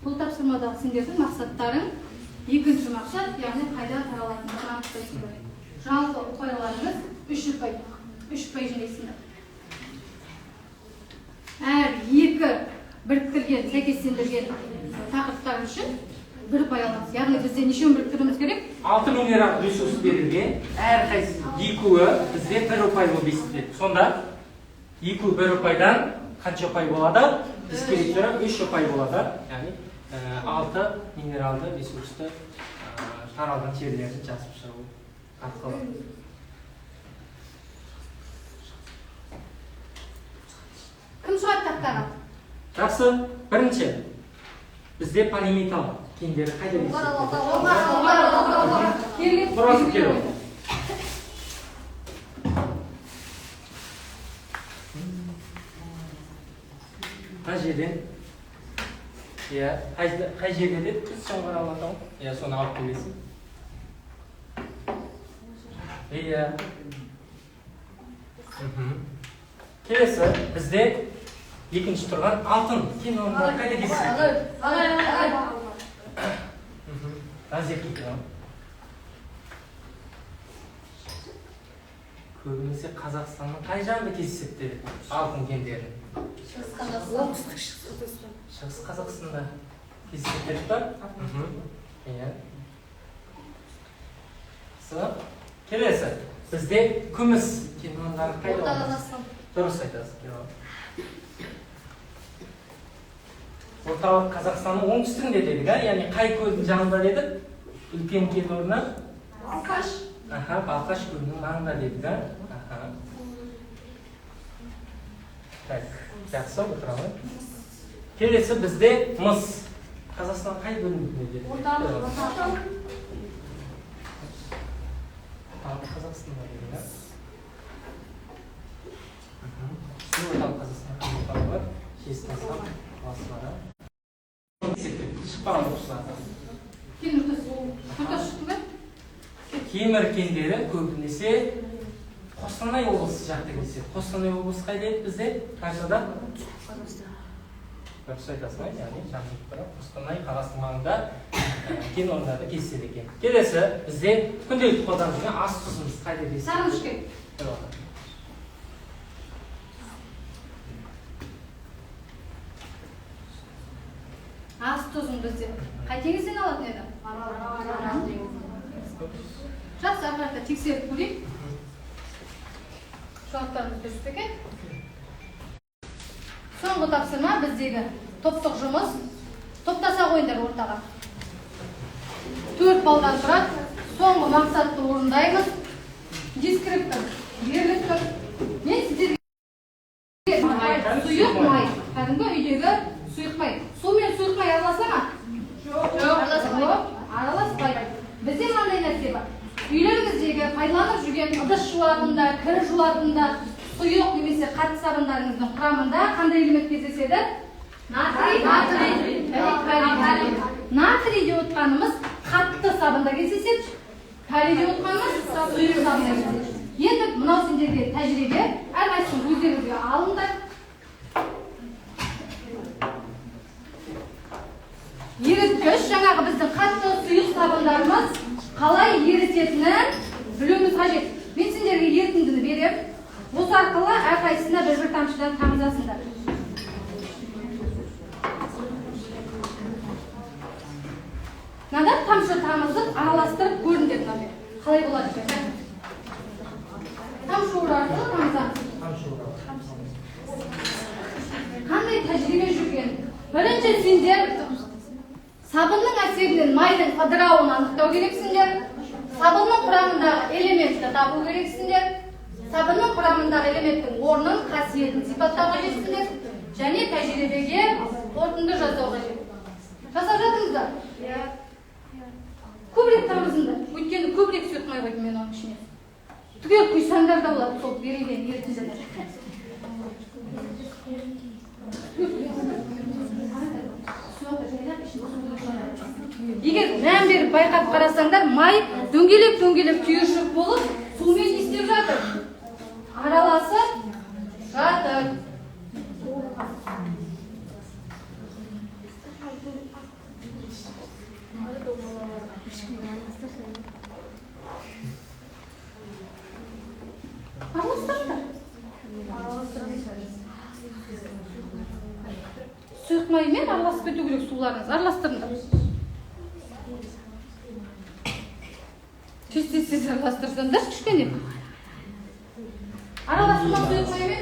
Бұл тапсырмадағы сендердің мақсаттарың екінші мақсат, яғни қайда таралатындығын анықтайсыңдар. Жалпы ұпайларыңыз 3 ұпай жинайсыңдар. Әр екі біріктірген, сәйкестендірген тақырыптар үшін 1 ұпай аламыз. Яғни бізде нешеуін біріктіруіміз керек? 6 минерал ресурс берілген, әрқайсы екеуі бізде 1 ұпай болып есептеледі. Сонда екеуі 1 ұпайдан қанша ұпай болады? Біз керек түрі 3 ұпай болады. Яғни 6 минералды ресурсты таралған жерлерді жазып шығу арқылы. Кім шығады тақтаға? Жақсы, бірінші бізде полиметалл кендері қайда дейсіз? Қай жерден? Қай жерге деді? Біз соңғыр алатау? Соны алып келесің. Келесі, бізде екінші тұрған алтын кен орнына қайда келсің? Көбінесе Қазақстанның қай жағында кездеседі алтын кендері? Шығыс Қазақстанда кездеседі бар? Келесі, бізде күміс кен орындары қайда болады? Дұрыс айтасыз. Орталық Қазақстанның оңтүстігінде дедік, яғни қай көлдің жанында дедік? Үлкен кен орны? Балқаш. Балқаш көлінің маңында дедік. Жақсы, отырамын. Келесі бізде мыс. Қазақстан қай бөлімінде дедік? Орталық Қазақстанда дедік. Орталық Қазақстанда жезтастан басылары. Шықпаған оқушыларға. Кемір кендері көбінесе Қостанай облысы жақты кездеседі. Қостанай облысы қайда еді бізде? Қаншада? Дұрыс айтасың, яғни жақын тұра. Қостанай қаласының маңында кен орындарда кездеседі екен. Келесі бізде күнделікті қолданылған ас тұзымыз қайда кездеседі? Сарымшкент. Ас тұзын бізде қай теңізден алатын еді? Арал теңізінен. Жақсы, ақырақта тексеріп көрейік. Шуаттарымыз дұрыс екен. Соңғы тапсырма біздегі топтық жұмыс. Топтаса қойыңдар ортаға. 4 балдан тұрады. Соңғы мақсатты орындаймыз. Дескриптор беріліп тұр. Мен сіздерге сұйық май. Кәдімгі үйдегі сұйық май. Су мен сұйық май араласа ма? Жоқ. Араласпайды. Бізде мынандай нәрсе бар. Үйлеріңіздегі пайдаланып жүрген ыдыс жуатында, кір жуатында, сұйық немесе қатты сабындарыңыздың құрамында қандай элемент кездеседі? Натрий. Натрий деп отқанымыз қатты сабында кездеседі. Калий деп отқанымыз сұйық сабында кездеседі. Енді мынау сендерге тәжірибе, әрқайсысын өздеріңізге алыңдар. Еріткіш, жаңағы біздің қатты сұйық сабындарымыз қалай ерітетінін білуіміз қажет. Мен сендерге ерітіндіні берем. Осы арқылы әрқайсысына бір тамшыдан тамызасыңдар. Мынада тамшы тамызып, араластырып көріңдер мынада. Қалай болады екен? Тамшы арқылы тамызамыз. Қандай тәжірибе жүрген? Бірінші сендер сабынның әсерінен майдың ыдырауын анықтау керексіңдер. Сабынның құрамындағы элементті табу керексіңдер. Сабынның құрамындағы элементтің орнын, қасиетін сипаттау қажетсіңдер. Және тәжірибеге қорытынды жасау қажет. Жасап жатыңыздар? Көбірек тамызыңдар. Өйткені көбірек сұйық май қойдым мен оның ішіне. Түгел құйсаңдар да болады сол берілген ерітіндіні. Егер мән беріп байқап қарасаңдар, май дөңгелеп түйіршік болып, сумен не істеп жатыр? Араласып жатыр. Aralastırыңдар. Сұйықтмаймен араласып кету керек суларыңыз. Араластырыңдар. Тез араластырсаңдар кішкене. Араластырма сұйықтмаймен.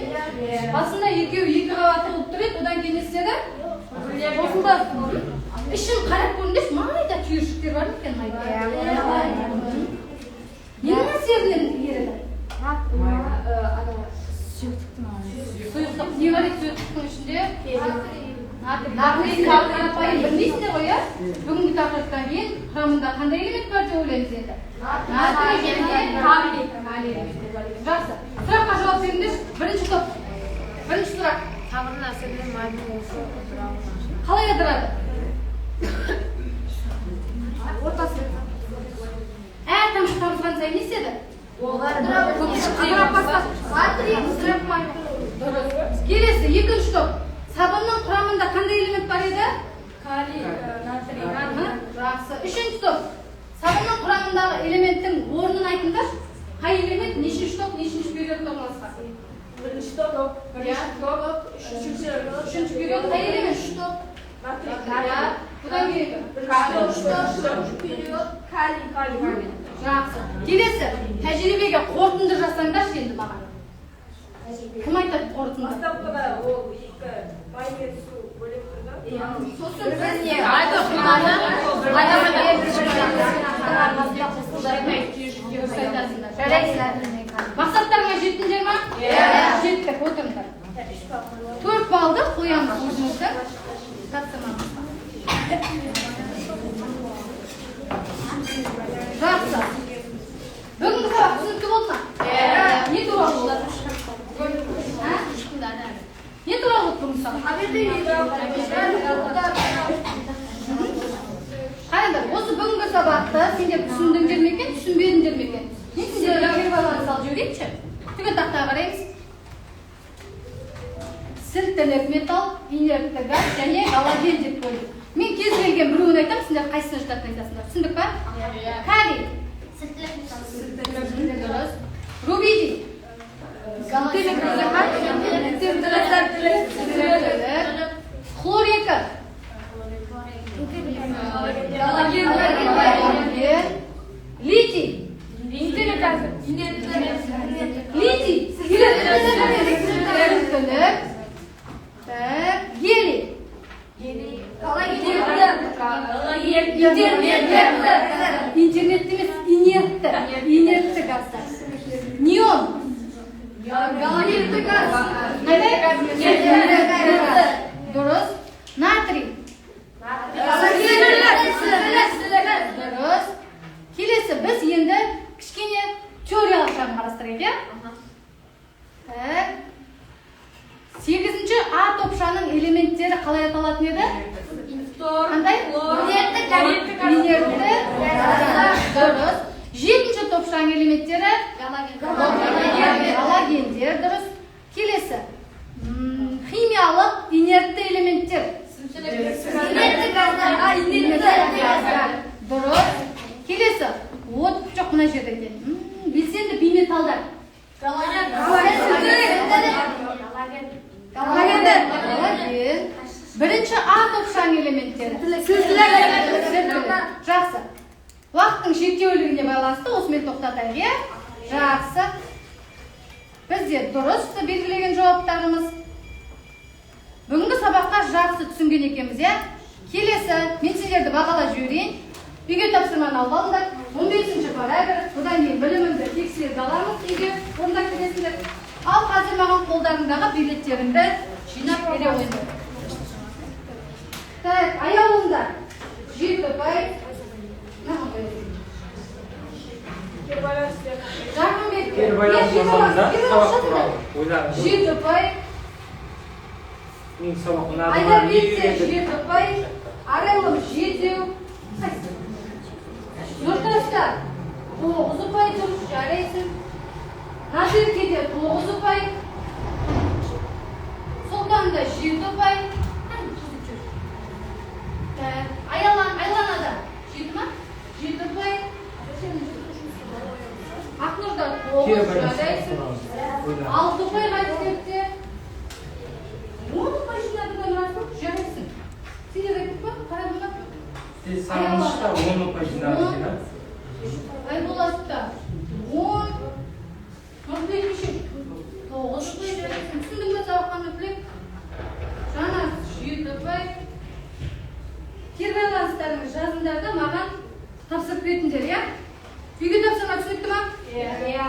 Басында екі қабаты болып тұрады, одан кейін не істеді? Осында ішін қарап көріңдерші, майда түйіршіктер бар екен майда. Ненің әсерінен ереді? Сұйықтық не бар еді сұйықтықтың ішінде? Натрий қарапайым білмейсіңдер ғой, иә? Бүгінгі тақырыптан кейін құрамында қандай элемент бар деп ойлаймыз енді? Натрий және калий элементтер бар екен. Жақсы. Сұраққа жауап беріңдер. Бірінші топ. Бірінші сұрақ. Тамырын әсерінен майдың осы ыдырауы. Қалай ыдырады? Ортасы. Тамшы тамызған сайын не істеді? Ыдырап бастады. Натрий ыдырап май. Дұрыс. Келесі, екінші топ. Сабынның құрамында қандай элемент бар еді? Калий, натрий. Жақсы. Үшінші топ. Сабынның құрамындағы элементтің орнын айтыңдар. Қай элемент нешінші топ, нешінші периодта орналасқан? Бірінші топ. Үшінші период қай элемент? Үш топ. Натрий. Бұдан кейін Үшінші период. Калий. Жақсы. Келесі, тәжірибеге қорытынды жасаңдаршы енді маған. Кім айтады қорытынды? Бастапқыда ол екі май мен су бөлек тұрды. Сосын біз не? Мақсаттарыңа жеттіңдер ма? Жеттік, отырыңдар. 4 балды қоямыз өзіміздің тапсырмамызға. Жақсы. Бүгінгі сабақ түсінікті болды ма? Не туралы болады? Не туралы болды бүгінгі сабақ? Қараңдар, осы бүгінгі сабақты сендер түсіндіңдер ме екен, түсінбедіңдер ме екен? Не сендер лагерь баланы салып жіберейікші? Түген тақтаға қараймыз. Сілтілік металл, инертті газ және галоген деп қойдық. Мен кез келген біреуін айтамын, сендер қайсыны жататын айтасыңдар. Түсіндік па? Калий. Дұрыс. Рубидий. Хлор 2. Литий. Литий. Гелий. Интернетті емес, инертті газдар. Неон. Дұрыс. Натрий. Дұрыс. Келесі, біз енді кішкене теориялық жағын қарастырайық, иә? 8-ші А топшаның элементтері қалай аталатын еді? Қандай? Инертті. Дұрыс. 7-ші топшаның элементтері? Галогендер. Дұрыс. Келесі. Химиялық инертті элементтер. Дұрыс. Келесі. От жоқ мына жерде екен. Белсенді бейметалдар. Галоген. Бірінші А топшаның элементтері. Жақсы. Уақыттың шектеулігіне байланысты осымен тоқтатайық, иә? Жақсы. Бізде дұрыс белгілеген жауаптарымыз. Бүгінгі сабаққа жақсы түсінген екенбіз, иә? Келесі, мен сіздерді бағалап жіберейін. Үйге тапсырманы алып алыңдар. 15-ші параграф. Одан кейін біліміңді тексеріп аламыз, үйге орындап келесіңдер. Ал қазір маған қолдарыңдағы билеттеріңді жинап бере қойыңдар. Так, аяулыңдар. 7 ұпай. Кері байланыс жасауында сабақ туралы ойлаңыз. 7 ұпай. Мен сабақ ұнады ма? Айдарбекте 7 ұпай. Арайлым 7. Нұртаста 9 ұпай дұрыс жарайсың. Назеркеде 9 ұпай. Сұлтанда 7 ұпай. Айланада 7 ма? 7 ұпай. Ақнұрда 9 жарайсың. Oyna. 6 ұпай қайтып кетті. 10 ұпай жинадың өмірсің, жарайсың. Сен де айтып па? Қарай бұна. Сен сағынышта 10 ұпай жинадың да? Ай боласыда. 10. Нұртбек кеше 9 ұпай жарайсың. Түсіндің бе сабаққан Нұртбек? Жаңа 7 ұпай. Кербайланыстарыңыз жазыңдар да маған тапсырып беріңдер, иә? Үйге тапсырма түсінікті ма? Иә.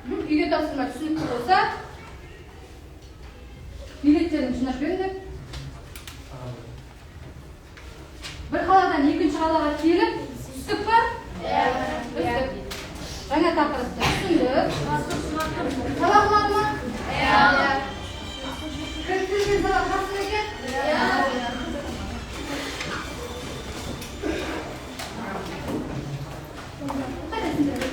Үйге тапсырма түсінікті болса, билеттерін жинап беріңдер. Bir қаладан екінші қалаға келіп, түстік па? Иә. Түстік. Жаңа тақырыпты түсіндік. Сабақ бар ма? Иә. Кіріктірген сабақ жақсы екен? Иә. Қайдасыңдар?